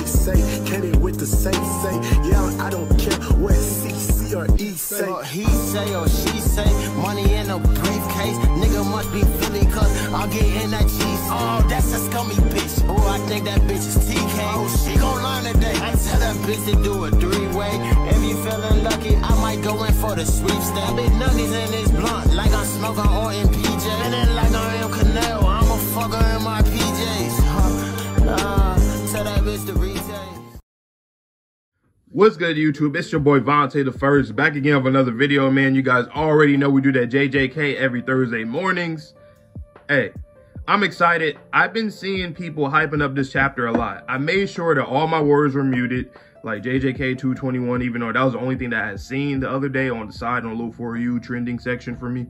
say, get it with the say. Yeah, I don't care what C or E say. What he say or she say, money in a briefcase. Nigga must be feeling cause I'll get in that cheese. Oh, that's a scummy bitch. Oh, I think that bitch is TK. Oh, she gon' learn today. I tell that bitch to do a three-way. If you feeling lucky, I might go in for the sweepstakes. Big nuggies in this blunt, like I'm smoking or in PJ. And then like I am Canelo, I'm a fucker in my PJs. Tell that bitch to retake. What's good, YouTube? It's your boy Vontae the First, back again with another video, man. You guys already know we do that JJK every Thursday mornings. Hey, I'm excited. I've been seeing people hyping up this chapter a lot. I made sure that all my words were muted, like JJK 221, even though that was the only thing that I had seen the other day on the side on the little For You trending section for me.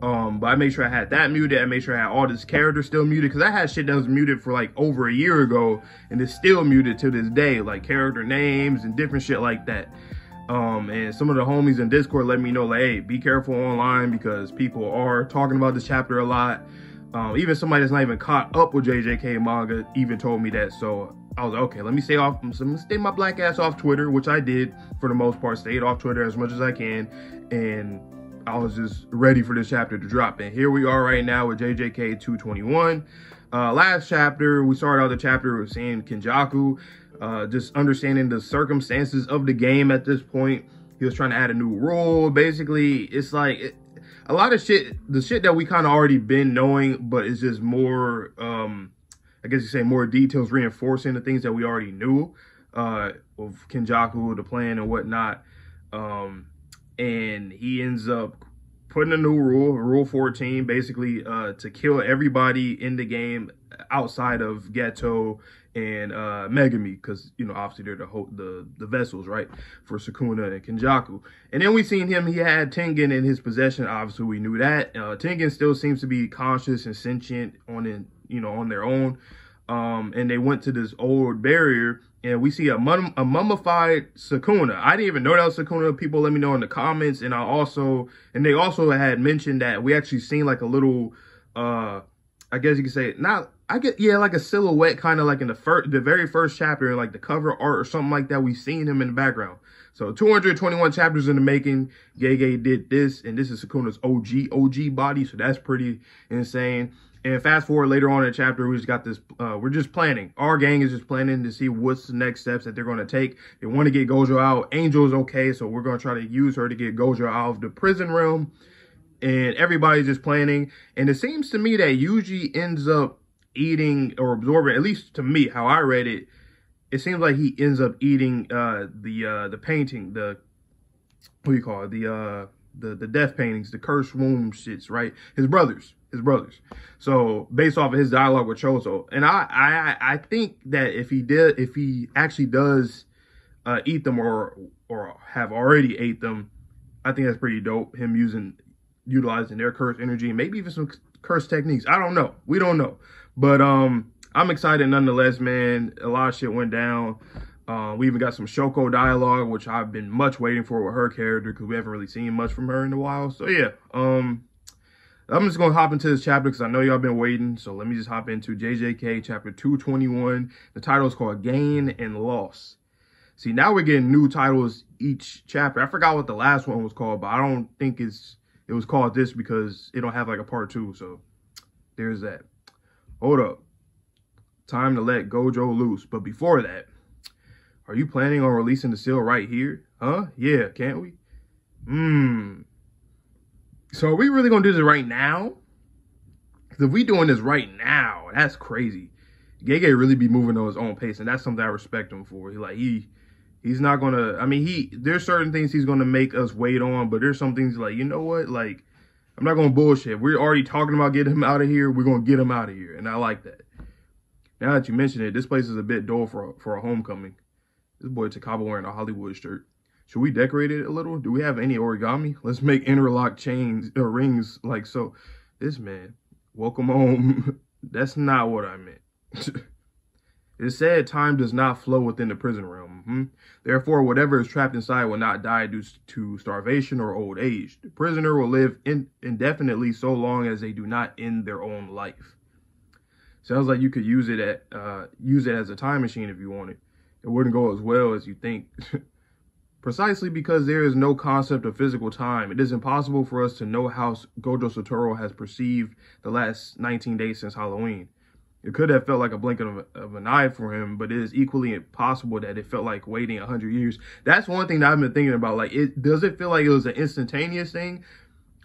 But I made sure I had that muted. I made sure I had all this character still muted, because I had shit that was muted for like over a year ago and it's still muted to this day, like character names and different shit like that. And some of the homies in Discord let me know, like, hey, be careful online because people are talking about this chapter a lot. Even somebody that's not even caught up with JJK manga even told me that. So I was like, okay, let me stay my black ass off Twitter, which I did for the most part, stayed off Twitter as much as I can. And I was just ready for this chapter to drop. And here we are right now with JJK 221. Last chapter, we started out the chapter with seeing Kenjaku, just understanding the circumstances of the game at this point. He was trying to add a new rule. Basically, it's like a lot of shit, the shit that we kind of already been knowing, but it's just more, I guess you say more details reinforcing the things that we already knew of Kenjaku, the plan and whatnot. And he ends up putting a new rule, Rule 14, basically to kill everybody in the game outside of Geto and Megami, because, you know, obviously they're the vessels, right, for Sukuna and Kenjaku. And then we seen him, he had Tengen in his possession. Obviously, we knew that. Tengen still seems to be conscious and sentient on their own. And they went to this old barrier, and we see a mummified Sukuna. I didn't even know that was Sukuna. People let me know in the comments. And they also had mentioned that we actually seen like a little, I guess you could say, like a silhouette, kind of like in the very first chapter, in like the cover art or something like that. We seen him in the background. So 221 chapters in the making. Gege did this, and this is Sukuna's OG body. So that's pretty insane. And fast forward later on in the chapter, we just got this, we're just planning. Our gang is just planning to see what's the next steps that they're going to take. They want to get Gojo out. Angel is okay, so we're going to try to use her to get Gojo out of the prison realm. And everybody's just planning. And it seems to me that Yuji ends up eating or absorbing, at least to me, how I read it, it seems like he ends up eating the painting, what do you call it? The death paintings, the cursed womb shits, right? His brothers. So based off of his dialogue with Chozo, and I think that if he actually does eat them or have already ate them, I think that's pretty dope. Him utilizing their cursed energy, maybe even some cursed techniques. I don't know. We don't know, but I'm excited nonetheless, man. A lot of shit went down. We even got some Shoko dialogue, which I've been much waiting for with her character, because we haven't really seen much from her in a while. So yeah, I'm just going to hop into this chapter because I know y'all been waiting. So let me just hop into JJK chapter 221. The title is called Gain and Loss. See, now we're getting new titles each chapter. I forgot what the last one was called, but I don't think it was called this because it don't have like a part 2. So there's that. Hold up. Time to let Gojo loose. But before that, are you planning on releasing the seal right here? Huh? Yeah, can't we? So are we really going to do this right now? Because if we doing this right now, that's crazy. Gege really be moving at his own pace, and that's something I respect him for. He's not going to, I mean, there's certain things he's going to make us wait on, but there's some things like, you know what? Like, I'm not going to bullshit. We're already talking about getting him out of here. We're going to get him out of here, and I like that. Now that you mention it, this place is a bit dull for a homecoming. This boy Takaba wearing a Hollywood shirt. Should we decorate it a little? Do we have any origami? Let's make interlock chains or rings like so. This man, welcome home. That's not what I meant. It said time does not flow within the prison realm. Therefore, whatever is trapped inside will not die due to starvation or old age. The prisoner will live indefinitely so long as they do not end their own life. Sounds like you could use it as a time machine if you wanted. it wouldn't go as well as you think. Precisely because there is no concept of physical time, it is impossible for us to know how Gojo Satoru has perceived the last 19 days since Halloween. It could have felt like a blink of an eye for him, but it is equally impossible that it felt like waiting 100 years. That's one thing that I've been thinking about. Like, does it feel like it was an instantaneous thing?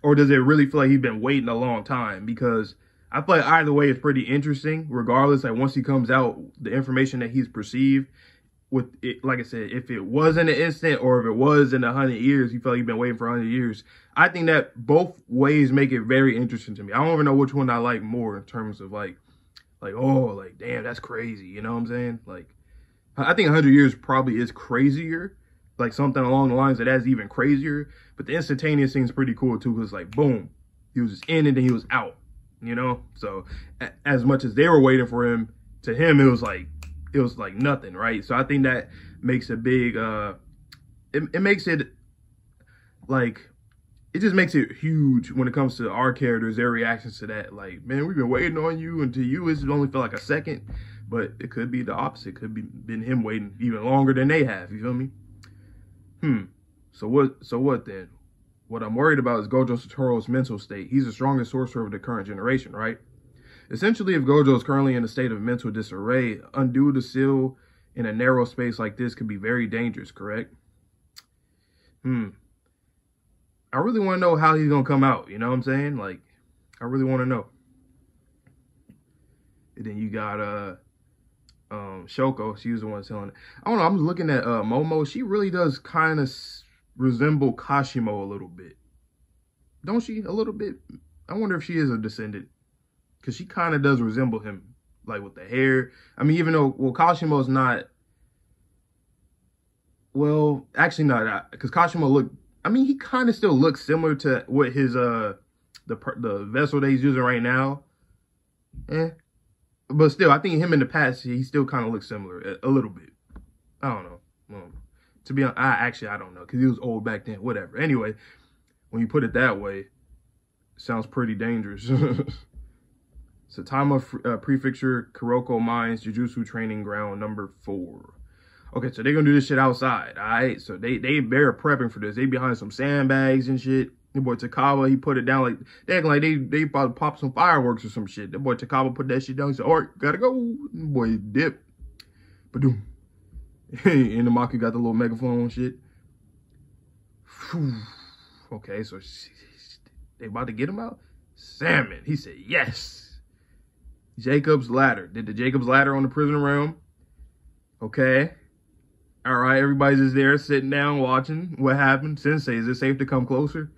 Or does it really feel like he's been waiting a long time? Because I feel like either way is pretty interesting. Regardless, like once he comes out, the information that he's perceived with it, like I said, if it was in an instant or if it was in 100 years, you feel like you've been waiting for 100 years. I think that both ways make it very interesting to me. I don't even know which one I like more in terms of like, oh, like, damn, that's crazy. You know what I'm saying? Like, I think 100 years probably is crazier. Like something along the lines that that's even crazier. But the instantaneous thing's pretty cool too. Because like, boom, he was just in and then he was out. You know? So as much as they were waiting for him, to him, it was like nothing, right? So I think that makes a big, it makes it like, it just makes it huge when it comes to our characters, their reactions to that. Like, man, we've been waiting on you, and to you, it's only felt like a second. But it could be the opposite. It could be been him waiting even longer than they have. You feel me? So what then? What I'm worried about is Gojo Satoru's mental state. He's the strongest sorcerer of the current generation, right? Essentially, if Gojo is currently in a state of mental disarray, undo the seal in a narrow space like this could be very dangerous, correct? I really want to know how he's going to come out, you know what I'm saying? Like, I really want to know. And then you got Shoko, she was the one telling it. I don't know, I'm looking at Momo. She really does kind of resemble Kashimo a little bit. Don't she? A little bit? I wonder if she is a descendant. Because she kind of does resemble him. Like with the hair. I mean, even though, well, Kashimo's not. Well, actually not. Because Kashimo looked, I mean, he kind of still looks similar to what his, the vessel that he's using right now. But still, I think him in the past, he still kind of looks similar a little bit. I don't know. To be honest, I don't know. Because he was old back then. Whatever. Anyway, when you put it that way, it sounds pretty dangerous. Saitama Prefecture, Kuroko Mines, Jujutsu Training Ground, number 4. Okay, so they're going to do this shit outside, all right? So they're prepping for this. They behind some sandbags and shit. The boy Takawa, he put it down like, they acting like they about to pop some fireworks or some shit. The boy Takawa put that shit down. He said, all right, gotta go. The boy dip. Ba-doom. And the Maki got the little megaphone and shit. Okay, so they about to get him out? Salmon. He said, yes. Jacob's Ladder. Did the Jacob's Ladder on the prison realm. Okay. All right, everybody's just there sitting down watching. What happened? Sensei, is it safe to come closer?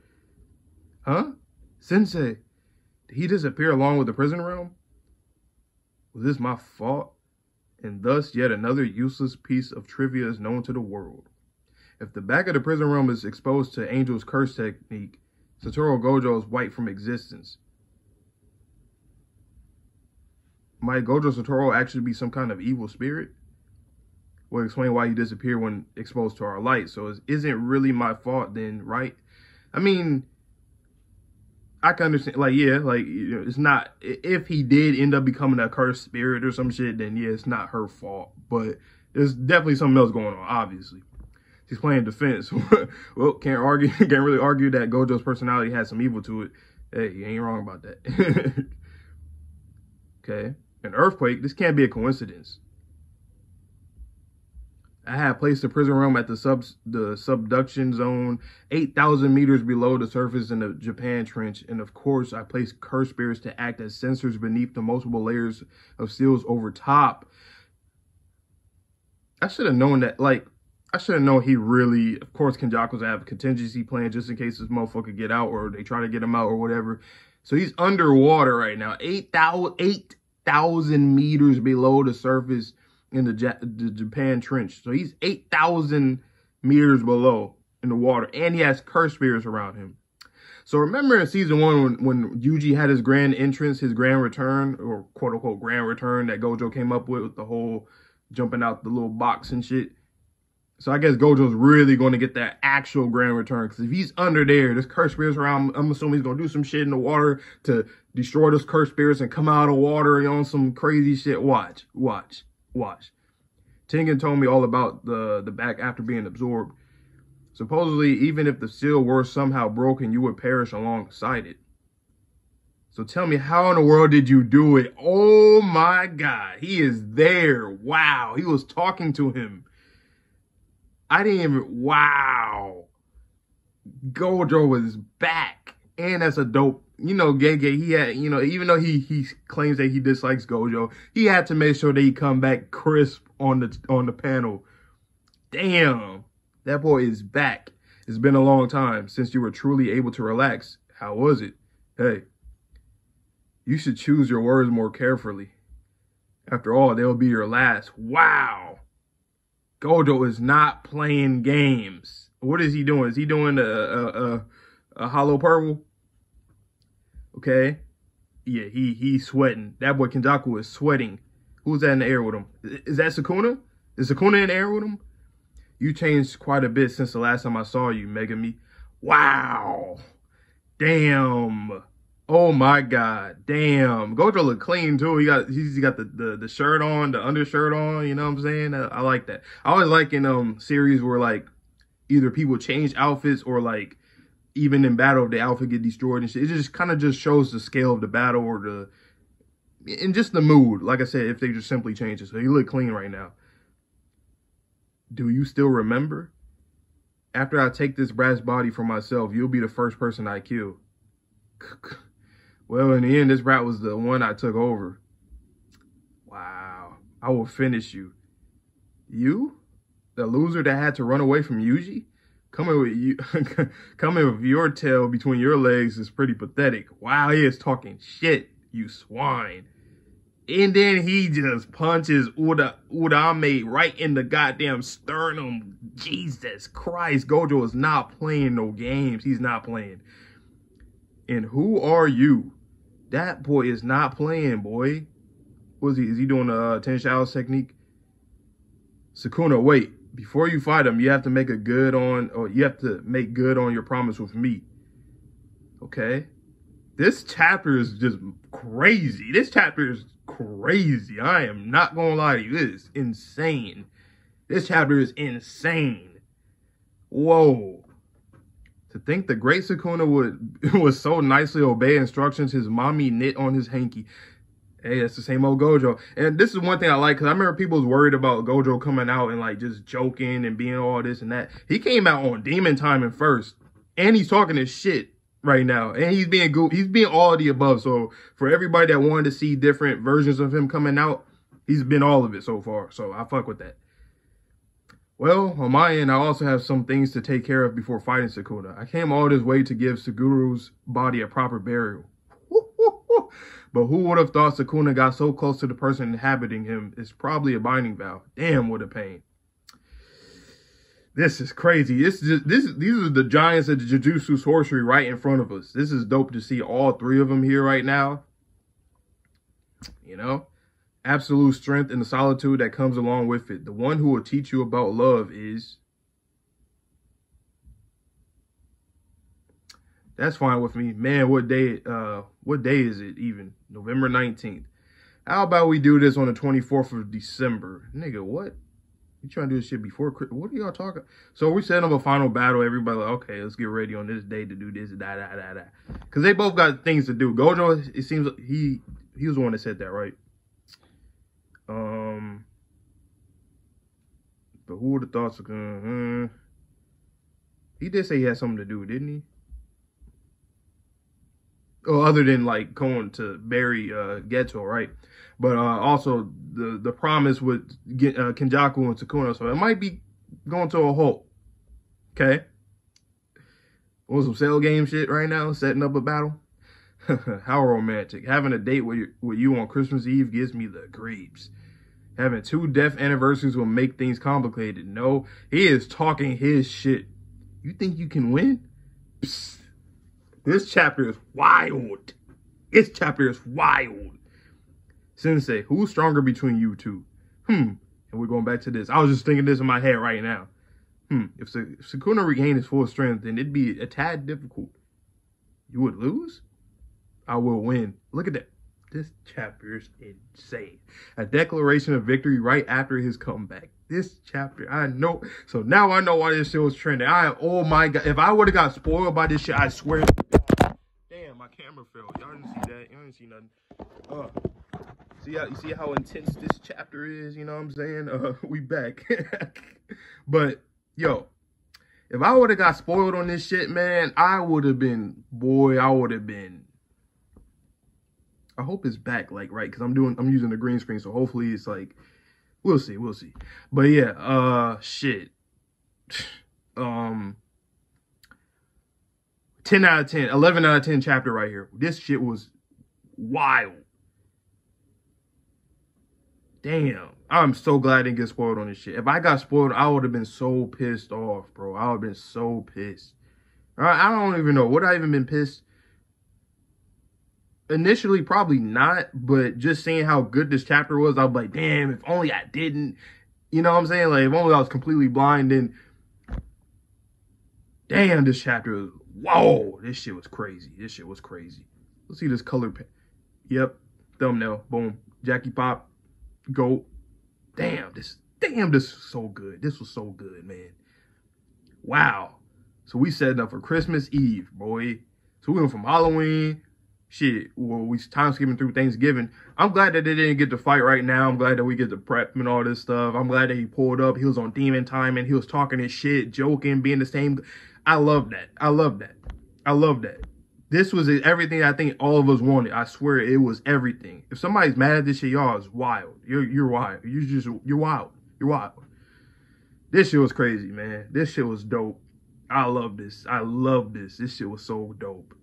Huh? Sensei, did he disappear along with the prison realm? Was this my fault? And thus, yet another useless piece of trivia is known to the world. If the back of the prison realm is exposed to Angel's curse technique, Satoru Gojo is wiped from existence. Might Gojo Satoru actually be some kind of evil spirit? Will explain why he disappeared when exposed to our light. So it isn't really my fault then, right? I mean, I can understand, like, yeah, like, you know, it's not, if he did end up becoming a cursed spirit or some shit, then yeah, it's not her fault. But there's definitely something else going on, obviously. She's playing defense. Well, can't really argue that Gojo's personality has some evil to it. Hey, you ain't wrong about that. Okay. An earthquake, this can't be a coincidence. I have placed the prison realm at the subduction zone 8,000 meters below the surface in the Japan Trench. And of course, I placed curse spirits to act as sensors beneath the multiple layers of seals over top. I should have known that, like, I should have known he really, of course, Kenjaku's have a contingency plan just in case this motherfucker get out or they try to get him out or whatever. So he's underwater right now, 8,000 meters below the surface in the Japan Trench. So he's 8,000 meters below in the water, and he has curse spirits around him. So remember in season 1 when Yuji had his grand entrance, his grand return, or quote unquote grand return that Gojo came up with the whole jumping out the little box and shit. So I guess Gojo's really going to get that actual grand return, because if he's under there, there's curse spirits around, I'm assuming he's going to do some shit in the water to destroy those curse spirits and come out of water on some crazy shit. Watch. Tengen told me all about the back after being absorbed. Supposedly, even if the seal were somehow broken, you would perish alongside it. So tell me, how in the world did you do it? Oh my God, he is there. Wow, he was talking to him. I didn't even, wow. Gojo was back. And that's a dope, you know, Gege, he had, you know, even though he claims that he dislikes Gojo, he had to make sure that he come back crisp on the panel. Damn, that boy is back. It's been a long time since you were truly able to relax. How was it? Hey. You should choose your words more carefully. After all, they'll be your last. Wow. Gojo is not playing games. What is he doing? Is he doing a hollow purple? Okay. Yeah, he's sweating. That boy Kenjaku is sweating. Who's that in the air with him? Is that Sukuna? Is Sukuna in the air with him? You changed quite a bit since the last time I saw you, Megumi. Wow. Damn. Oh my God, damn. Gojo look clean too. He's got the shirt on, the undershirt on, you know what I'm saying? I like that. I always like in series where like either people change outfits or like even in battle the outfit get destroyed and shit. It just kind of just shows the scale of the battle or and just the mood. Like I said, if they just simply change it. So you look clean right now. Do you still remember? After I take this brass body for myself, you'll be the first person I kill. Well, in the end, this brat was the one I took over. Wow. I will finish you. You? The loser that had to run away from Yuji? Coming with your tail between your legs is pretty pathetic. Wow, he is talking shit, you swine. And then he just punches Urame right in the goddamn sternum. Jesus Christ, Gojo is not playing no games. He's not playing. And who are you? That boy is not playing, boy. What is he? Is he doing the 10 showers technique? Sukuna, wait. Before you fight him, you have to make good on your promise with me. Okay? This chapter is just crazy. This chapter is crazy. I am not gonna lie to you. It is insane. This chapter is insane. Whoa. To think the great Sukuna would so nicely obey instructions his mommy knit on his hanky. Hey, that's the same old Gojo. And this is one thing I like, because I remember people was worried about Gojo coming out and like just joking and being all this and that. He came out on Demon Time in first. And he's talking his shit right now. And he's being all of the above. So for everybody that wanted to see different versions of him coming out, he's been all of it so far. So I fuck with that. Well, on my end, I also have some things to take care of before fighting Sukuna. I came all this way to give Sugoro's body a proper burial. But who would have thought Sukuna got so close to the person inhabiting him? It's probably a binding vow. Damn, what a pain. This is crazy. These are the giants of the Jujutsu sorcery right in front of us. This is dope to see all three of them here right now. You know? Absolute strength and the solitude that comes along with it. The one who will teach you about love is... That's fine with me. Man, what day is it even? November 19th. How about we do this on the 24th of December? Nigga, what? You trying to do this shit before Christmas? What are y'all talking? So we set up a final battle. Everybody like, okay, let's get ready on this day to do this, da. Because they both got things to do. Gojo, it seems like he was the one that said that, right? But who would have thought so? He did say he had something to do, didn't he? Oh, other than like going to bury Geto, right? But also the promise with Kenjaku and Sukuna, so it might be going to a halt. Okay, want some cell game shit right now, setting up a battle. How romantic! Having a date with you on Christmas Eve gives me the creeps. Having 2 death anniversaries will make things complicated. No, he is talking his shit. You think you can win? Psst. This chapter is wild. This chapter is wild. Sensei, who's stronger between you two? And we're going back to this. I was just thinking this in my head right now. If Sukuna regained his full strength, then it'd be a tad difficult. You would lose? I will win. Look at that. This chapter is insane. A declaration of victory right after his comeback. This chapter, I know. So now I know why this shit was trending. Oh my God. If I would have got spoiled by this shit, I swear. Damn, my camera fell. Y'all didn't see that. Y'all didn't see nothing. You see how intense this chapter is? You know what I'm saying? We back. But, yo, if I would have got spoiled on this shit, man, I would have been, I hope it's back, like, right, because I'm using the green screen, so hopefully it's like, we'll see. But yeah, shit. 10 out of 10, 11 out of 10 chapter right here. This shit was wild. Damn, I'm so glad I didn't get spoiled on this shit. If I got spoiled, I would have been so pissed off, bro. I would have been so pissed. I don't even know. Would I even been pissed? Initially, probably not, but just seeing how good this chapter was, I was like, damn, if only I didn't. You know what I'm saying? Like, if only I was completely blind, then damn, this chapter, whoa, this shit was crazy. This shit was crazy. Let's see this color. Yep, thumbnail, boom. Jackie Pop, GOAT. Damn, this is so good. This was so good, man. Wow. So we setting up for Christmas Eve, boy. So we went from Halloween. Shit, well, we time skipping through Thanksgiving. I'm glad that they didn't get to fight right now. I'm glad that we get to prep and all this stuff. I'm glad that he pulled up. He was on demon time and he was talking his shit, joking, being the same. I love that. I love that. I love that. This was everything I think all of us wanted. I swear it was everything. If somebody's mad at this shit, y'all is wild. You're wild. You're wild. You're wild. This shit was crazy, man. This shit was dope. I love this. I love this. This shit was so dope.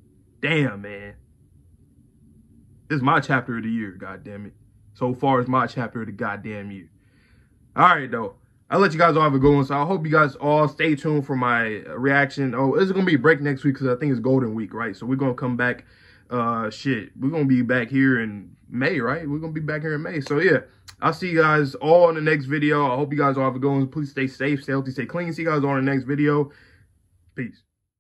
Damn, man. This is my chapter of the year, goddammit. So far, it's my chapter of the goddamn year. All right, though. I'll let you guys all have a good one. So I hope you guys all stay tuned for my reaction. Oh, this is going to be a break next week because I think it's Golden Week, right? So we're going to come back. We're going to be back here in May, right? We're going to be back here in May. So, yeah. I'll see you guys all in the next video. I hope you guys all have a good one. Please stay safe, stay healthy, stay clean. See you guys all in the next video. Peace.